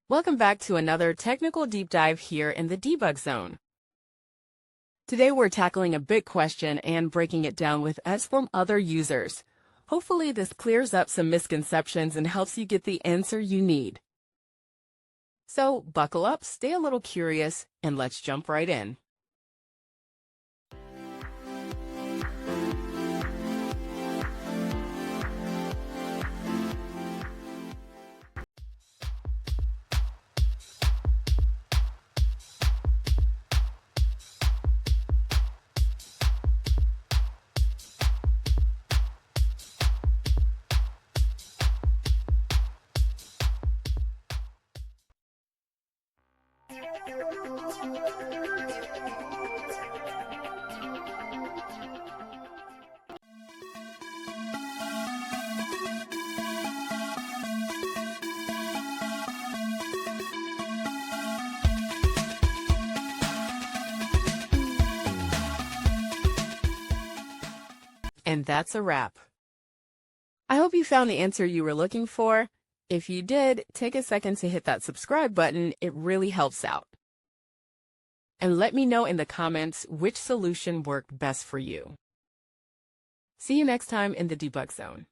Welcome back to another technical deep dive here in the debug zone. Today we're tackling a big question and breaking it down with us from other users. Hopefully this clears up some misconceptions and helps you get the answer you need. So buckle up, stay a little curious, and let's jump right in. And that's a wrap. I hope you found the answer you were looking for. If you did, take a second to hit that subscribe button. It really helps out. And let me know in the comments which solution worked best for you. See you next time in the debug zone.